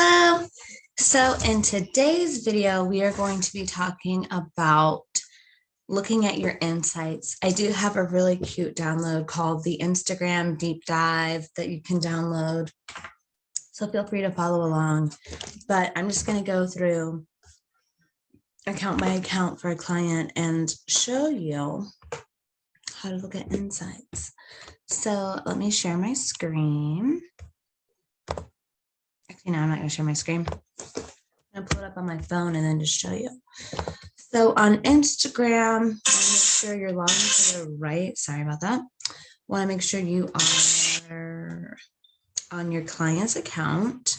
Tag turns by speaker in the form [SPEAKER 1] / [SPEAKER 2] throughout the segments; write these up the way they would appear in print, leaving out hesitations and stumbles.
[SPEAKER 1] Hello. So in today's video, we are going to be talking about looking at your insights. I do have a really cute download called the Instagram Deep Dive that you can download. So feel free to follow along, but I'm just going to go through account by account for a client and show you how to look at insights. So let me share my screen. Actually, no, I'm not going to share my screen. I'm going to pull it up on my phone and then just show you. So on Instagram, make sure you're logging to the right. Sorry about that. Want to make sure you are on your client's account.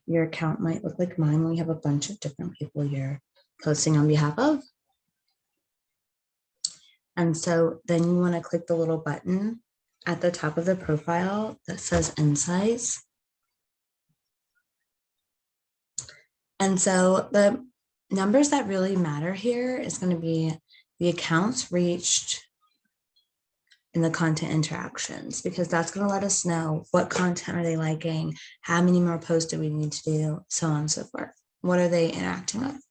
[SPEAKER 1] Your account might look like mine when we have a bunch of different people you're posting on behalf of. And so then you want to click the little button at the top of the profile that says Insights. And so the numbers that really matter here is going to be the accounts reached and the content interactions, because that's going to let us know what content are they liking, how many more posts do we need to do, so on and so forth. What are they interacting with?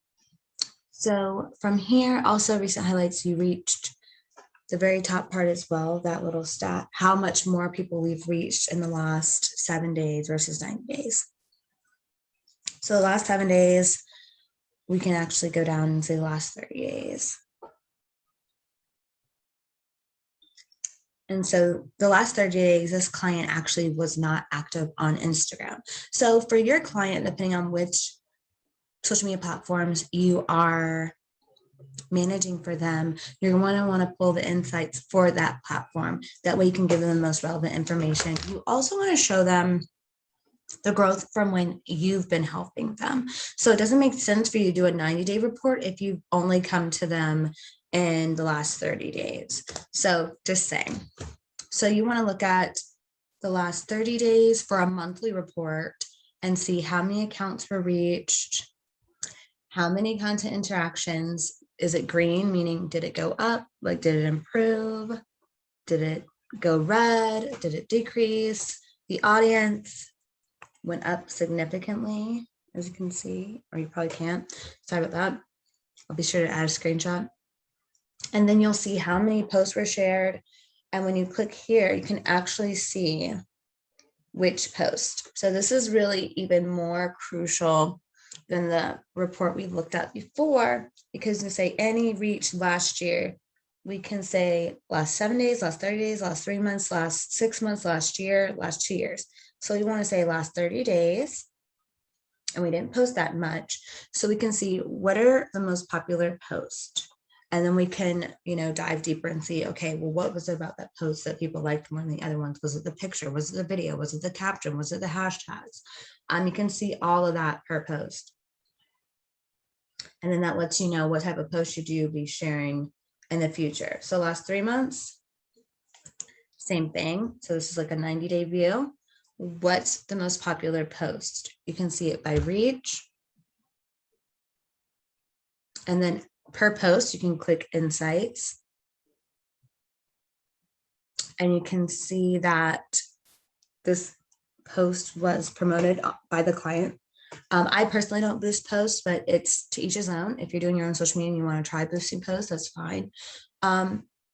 [SPEAKER 1] So from here, also recent highlights, you reached the very top part as well, that little stat, how much more people we've reached in the last 7 days versus 90 days. So the last 7 days, we can actually go down and say the last 30 days. And so the last 30 days, this client actually was not active on Instagram. So for your client, depending on which social media platforms you are managing for them, you're going to want to pull the insights for that platform. That way you can give them the most relevant information. You also want to show them the growth from when you've been helping them. So it doesn't make sense for you to do a 90-day report if you've only come to them in the last 30 days. So just saying. So you want to look at the last 30 days for a monthly report and see how many accounts were reached, how many content interactions. Is it green, meaning did it go up? Like, did it improve? Did it go red? Did it decrease? The audience went up significantly, as you can see, or you probably can't. Sorry about that. I'll be sure to add a screenshot. And then you'll see how many posts were shared. And when you click here, you can actually see which post. So this is really even more crucial than the report we looked at before, because to say any reach last year, we can say last 7 days, last 30 days, last 3 months, last 6 months, last year, last 2 years. So you want to say last 30 days, and we didn't post that much. So we can see what are the most popular posts. And then we can, dive deeper and see, okay, well, what was it about that post that people liked more than the other ones? Was it the picture? Was it the video? Was it the caption? Was it the hashtags? You can see all of that per post. And then that lets you know what type of post should you be sharing in the future. So last 3 months, same thing. So this is like a 90-day view. What's the most popular post? You can see it by reach. And then per post, you can click insights. And you can see that this post was promoted by the client. I personally don't boost posts, but it's to each his own. If you're doing your own social media and you want to try boosting posts, that's fine.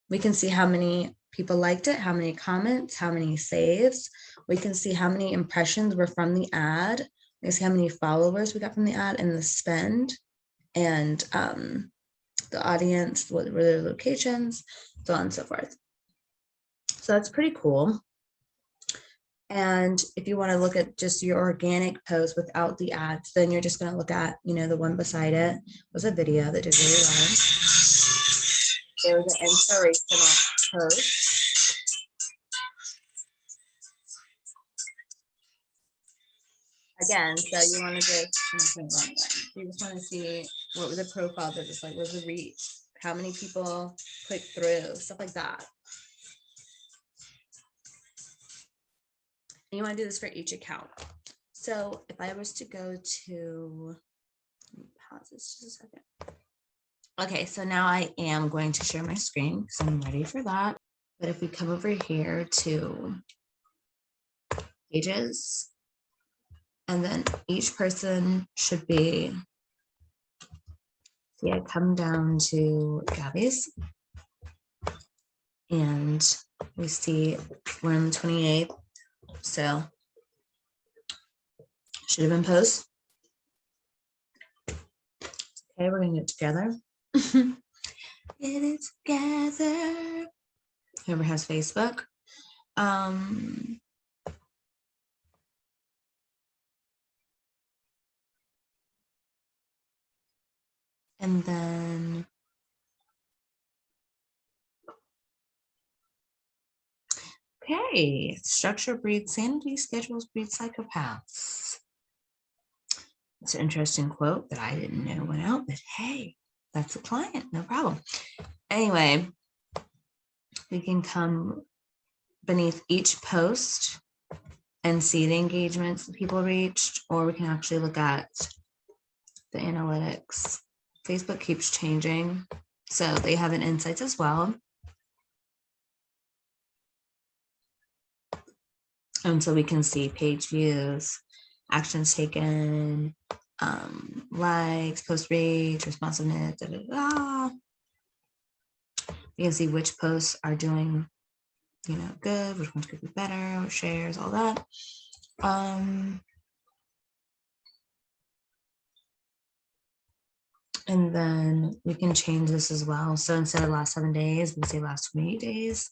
[SPEAKER 1] We can see how many people liked it, how many comments, how many saves. We can see how many impressions were from the ad. We can see how many followers we got from the ad, and the spend, and the audience, what were their locations, so on and so forth. So that's pretty cool. And if you want to look at just your organic post without the ads, then you're just going to look at, the one beside it was a video that did really well. There was an inspirational post. Again, so you want to just want to see what was the profile that just like, was the reach, how many people clicked through, stuff like that. And you want to do this for each account. So if I was to go to, let me pause this just a second. Okay, so now I am going to share my screen because I'm ready for that. But if we come over here to pages, And then each person should be, see, I come down to Gabby's and we see we're on the 28th. So should have been post. Okay, we're gonna get together. Get it together. Whoever has Facebook. And then okay, structure breeds sanity, schedules breed psychopaths. It's an interesting quote that I didn't know went out, but hey, that's a client, no problem. Anyway, we can come beneath each post and see the engagements that people reached, or we can actually look at the analytics. Facebook keeps changing, so they have an insights as well. And so we can see page views, actions taken, likes, post reach, responsiveness, da, da, da. You can see which posts are doing, good, which ones could be better, shares, all that. And then we can change this as well. So instead of last 7 days, we say last 28 days.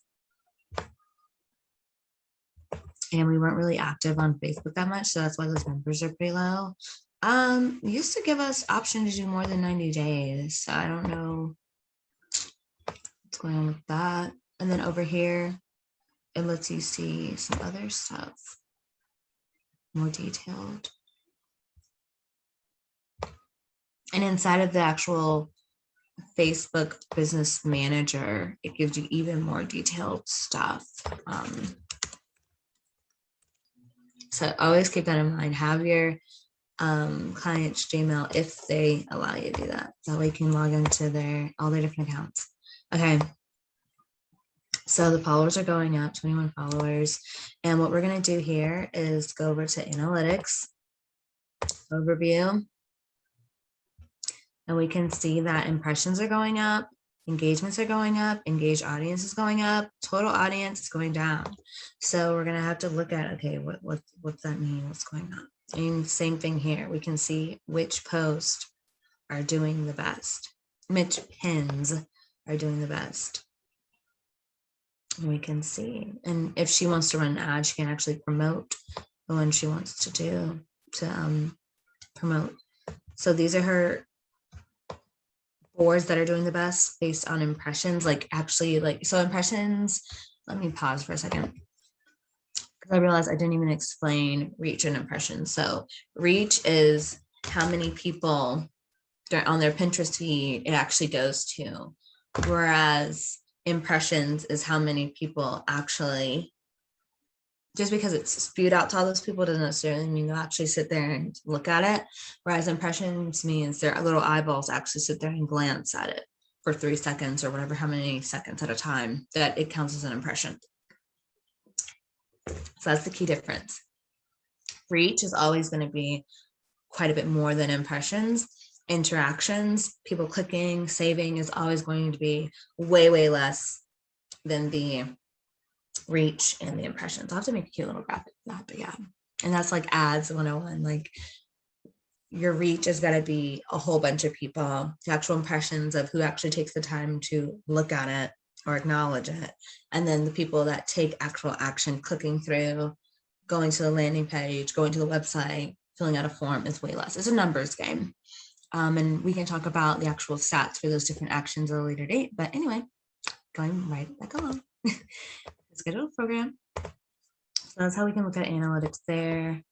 [SPEAKER 1] And we weren't really active on Facebook that much, so that's why those numbers are pretty low. Used to give us option to do more than 90 days. So I don't know what's going on with that. And then over here, it lets you see some other stuff, more detailed. And inside of the actual Facebook Business Manager, it gives you even more detailed stuff. So always keep that in mind. Have your client's Gmail if they allow you to do that. That way you can log into all their different accounts. Okay. So the followers are going up, 21 followers. And what we're going to do here is go over to analytics, overview. And we can see that impressions are going up, engagements are going up, engaged audience is going up, total audience is going down. So we're going to have to look at, okay, what's that mean? What's going on? And same thing here. We can see which posts are doing the best, which pins are doing the best. And we can see, and if she wants to run an ad, she can actually promote the one she wants to do to promote. So these are her boards that are doing the best based on impressions, so impressions. Let me pause for a second because I realized I didn't even explain reach and impressions. So reach is how many people on their Pinterest feed it actually goes to, whereas impressions is how many people actually, just because it's spewed out to all those people doesn't necessarily mean they'll actually sit there and look at it. Whereas impressions means their little eyeballs actually sit there and glance at it for 3 seconds or whatever, how many seconds at a time that it counts as an impression. So that's the key difference. Reach is always going to be quite a bit more than impressions. Interactions, people clicking, saving is always going to be way, way less than the reach and the impressions. I'll have to make a cute little graphic for that, but yeah. And that's like ads 101. Like your reach has got to be a whole bunch of people, the actual impressions of who actually takes the time to look at it or acknowledge it. And then the people that take actual action, clicking through, going to the landing page, going to the website, filling out a form is way less. It's a numbers game. And we can talk about the actual stats for those different actions at a later date. But anyway, going right back along. Schedule program. So that's how we can look at analytics there.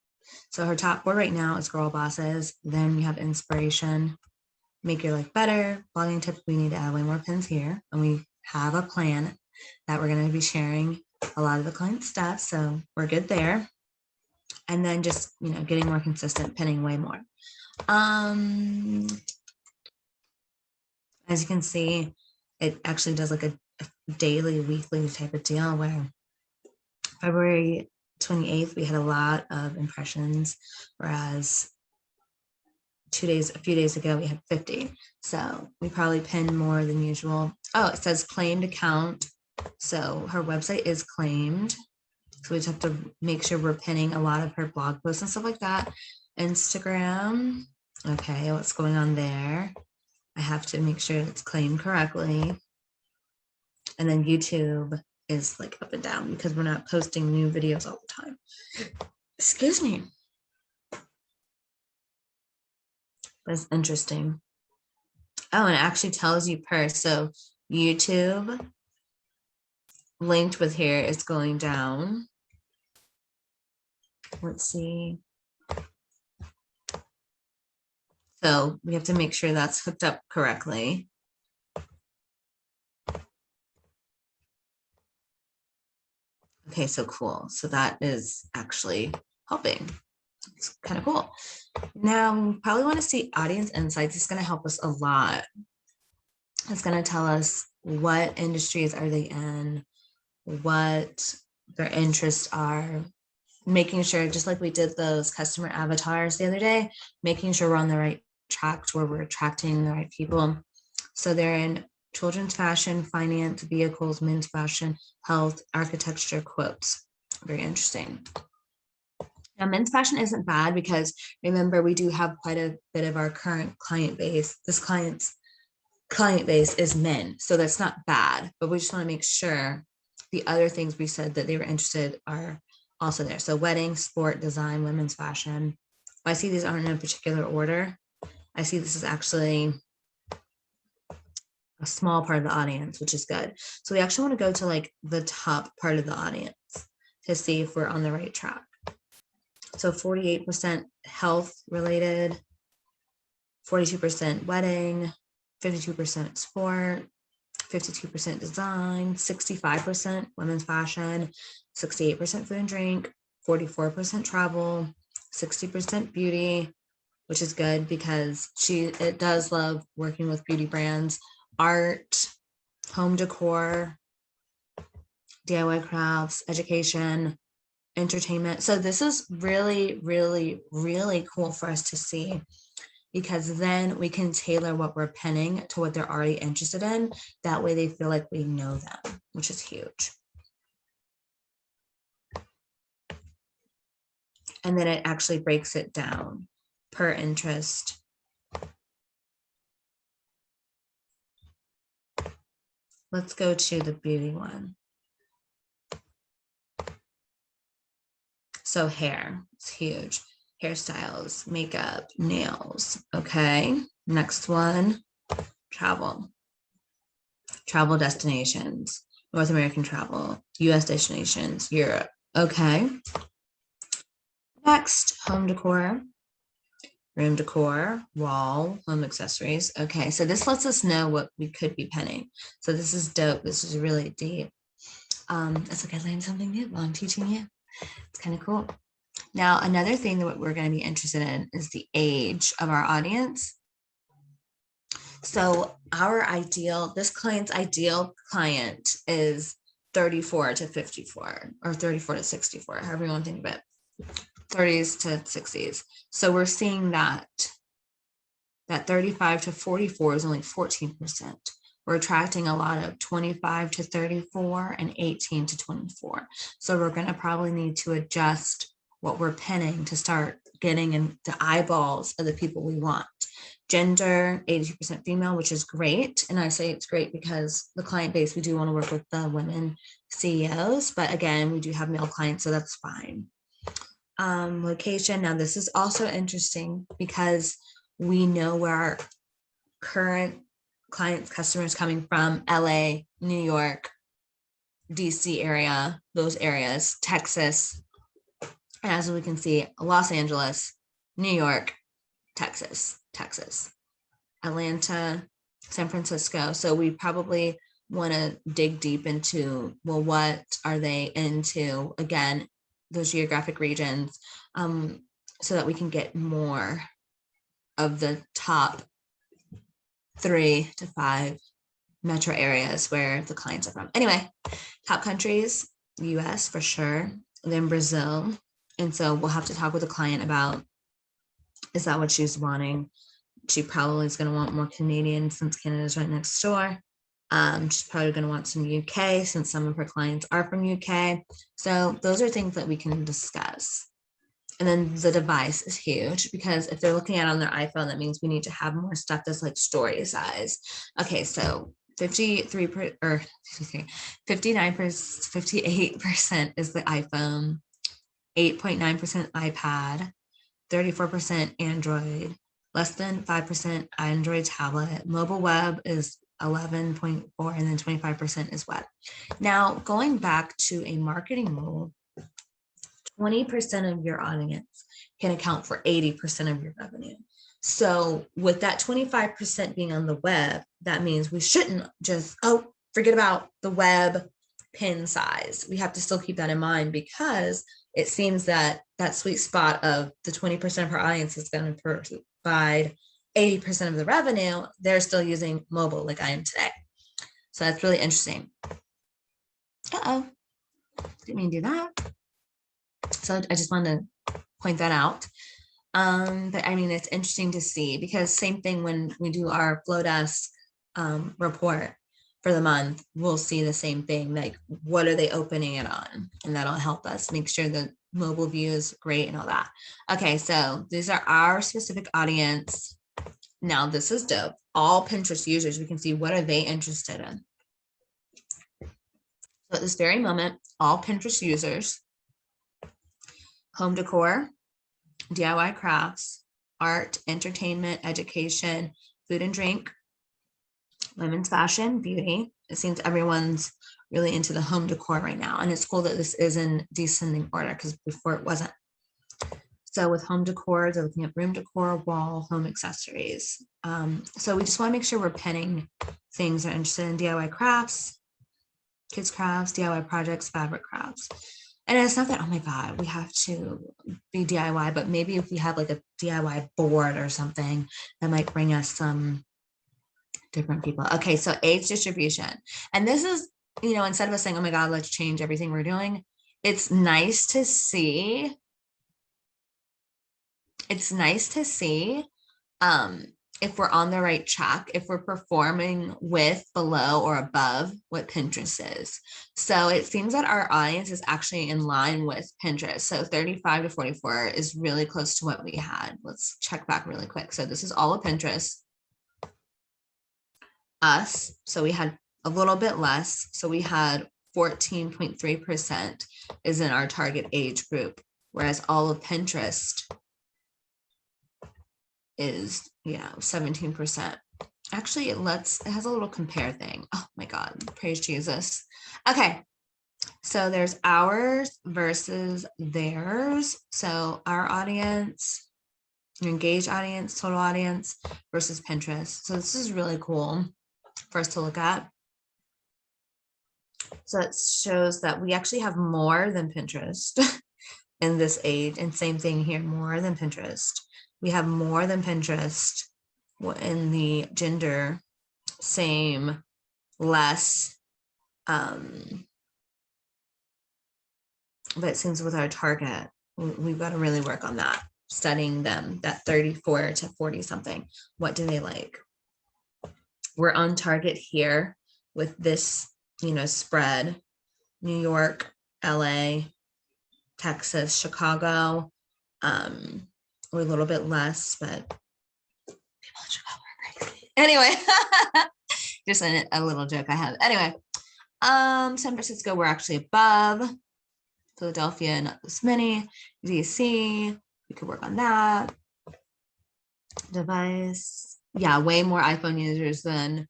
[SPEAKER 1] So her top board right now is Girl Bosses. Then we have inspiration, make your life better. Blogging tips, we need to add way more pins here. And we have a plan that we're going to be sharing a lot of the client stuff. So we're good there. And then just, getting more consistent, pinning way more. As you can see, it actually does like a daily, weekly type of deal where February 28th, we had a lot of impressions, whereas a few days ago, we had 50. So we probably pinned more than usual. Oh, it says claimed account. So her website is claimed. So we just have to make sure we're pinning a lot of her blog posts and stuff like that. Instagram. Okay, what's going on there? I have to make sure it's claimed correctly. And then YouTube is like up and down because we're not posting new videos all the time. Excuse me. That's interesting. Oh, and it actually tells you per. So YouTube linked with here is going down. Let's see. So we have to make sure that's hooked up correctly. Okay, so cool. So that is actually helping. It's kind of cool. Now, we probably want to see audience insights. It's going to help us a lot. It's going to tell us what industries are they in, what their interests are, making sure, just like we did those customer avatars the other day, making sure we're on the right track where we're attracting the right people. So they're in children's fashion, finance, vehicles, men's fashion, health, architecture, quotes. Very interesting. Now, men's fashion isn't bad because remember, we do have quite a bit of our current client base. This client's client base is men, so that's not bad, but we just want to make sure the other things we said that they were interested are also there. So wedding, sport, design, women's fashion. I see these aren't in a particular order. I see this is actually a small part of the audience, which is good. So we actually want to go to like the top part of the audience to see if we're on the right track. So 48% health related, 42% wedding, 52% sport, 52% design, 65% women's fashion, 68% food and drink, 44% travel, 60% beauty, which is good because it does love working with beauty brands, art, home decor, DIY crafts, education, entertainment. So this is really, really, really cool for us to see because then we can tailor what we're pinning to what they're already interested in. That way they feel like we know them, which is huge. And then it actually breaks it down per interest. Let's go to the beauty one. So hair, it's huge. Hairstyles, makeup, nails. Okay, next one, travel. Travel destinations, North American travel, US destinations, Europe. Okay. Next, home decor, room decor, wall, home accessories. Okay, so this lets us know what we could be pinning. So this is dope. This is really deep. It's like I learned something new while I'm teaching you. It's kind of cool. Now, another thing that we're going to be interested in is the age of our audience. So this client's ideal client is 34 to 54 or 34 to 64, however you want to think of it, 30s to 60s. So we're seeing that 35 to 44 is only 14%. We're attracting a lot of 25 to 34 and 18 to 24. So we're going to probably need to adjust what we're pinning to start getting in the eyeballs of the people we want. Gender, 82% female, which is great. And I say it's great because the client base, we do want to work with the women CEOs, but again, we do have male clients, so that's fine. Location. Now, this is also interesting because we know where our current clients, customers coming from: LA, New York, DC area, those areas, Texas. And as we can see, Los Angeles, New York, Texas, Atlanta, San Francisco. So we probably want to dig deep into, well, what are they into? Again, those geographic regions, so that we can get more of the top 3 to 5 metro areas where the clients are from. Anyway, top countries, US for sure, then Brazil. And so we'll have to talk with the client about, is that what she's wanting? She probably is going to want more Canadian since Canada's right next door. She's probably going to want some UK since some of her clients are from UK. So those are things that we can discuss. And then the device is huge because if they're looking at it on their iPhone, that means we need to have more stuff that's like story size. Okay, so 53 or 59%, 58% is the iPhone, 8.9% iPad, 34% Android, less than 5% Android tablet. Mobile web is 11.4, and then 25% is web. Now, going back to a marketing rule, 20% of your audience can account for 80% of your revenue. So with that 25% being on the web, that means we shouldn't just, forget about the web pin size. We have to still keep that in mind because it seems that that sweet spot of the 20% of our audience is going to provide 80% of the revenue. They're still using mobile like I am today. So that's really interesting. Didn't mean to do that. So I just wanted to point that out. But I mean, it's interesting to see because same thing when we do our Flowdesk report for the month, we'll see the same thing, like what are they opening it on? And that'll help us make sure the mobile view is great and all that. Okay, so these are our specific audience. Now this is dope. All Pinterest users, we can see what are they interested in. So at this very moment, all Pinterest users, home decor, DIY crafts, art, entertainment, education, food and drink, women's fashion, beauty. It seems everyone's really into the home decor right now. And it's cool that this is in descending order because before it wasn't. So with home decor, they're looking at room decor, wall, home accessories. So we just want to make sure we're pinning things that are interested in DIY crafts, kids crafts, DIY projects, fabric crafts. And it's not that, oh my God, we have to be DIY, but maybe if we have like a DIY board or something, that might bring us some different people. Okay, so age distribution. And this is, instead of us saying, oh my God, let's change everything we're doing, it's nice to see. It's nice to see if we're on the right track, if we're performing with, below, or above what Pinterest is. So it seems that our audience is actually in line with Pinterest. So 35 to 44 is really close to what we had. Let's check back really quick. So this is all of Pinterest. Us, so we had a little bit less. So we had 14.3% is in our target age group, whereas all of Pinterest is 17%. Actually, it has a little compare thing. Oh my God, praise Jesus. Okay, so there's ours versus theirs. So our audience, your engaged audience, total audience versus Pinterest. So this is really cool for us to look at. So it shows that we actually have more than Pinterest in this age, and same thing here, more than Pinterest. We have more than Pinterest in the gender, same, less. But it seems with our target, we've got to really work on that, studying them, that 34 to 40 something. What do they like? We're on target here with this, spread. New York, LA, Texas, Chicago. We're a little bit less, but people in Chicago are crazy. Anyway, just a little joke I have. Anyway, San Francisco, we're actually above. Philadelphia, not this many. DC, we could work on that. Device, way more iPhone users than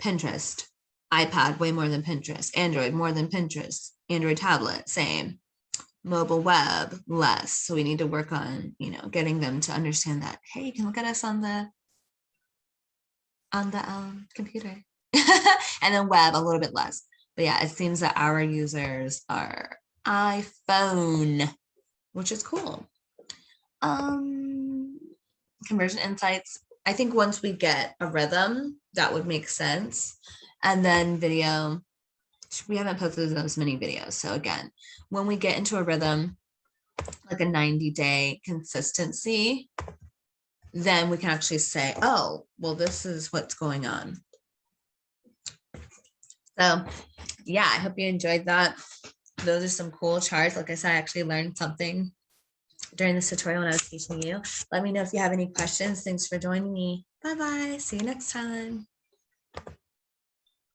[SPEAKER 1] Pinterest. iPad, way more than Pinterest. Android, more than Pinterest. Android tablet, same. Mobile web, less. So we need to work on, getting them to understand that, hey, you can look at us on the computer. And then web, a little bit less. But yeah, it seems that our users are iPhone, which is cool. Conversion insights. I think once we get a rhythm, that would make sense. And then video, we haven't posted those many videos. So again, when we get into a rhythm, like a 90-day consistency, then we can actually say, oh, well, this is what's going on. So yeah, I hope you enjoyed that. Those are some cool charts. Like I said, I actually learned something during this tutorial when I was teaching you. Let me know if you have any questions. Thanks for joining me. Bye-bye. See you next time.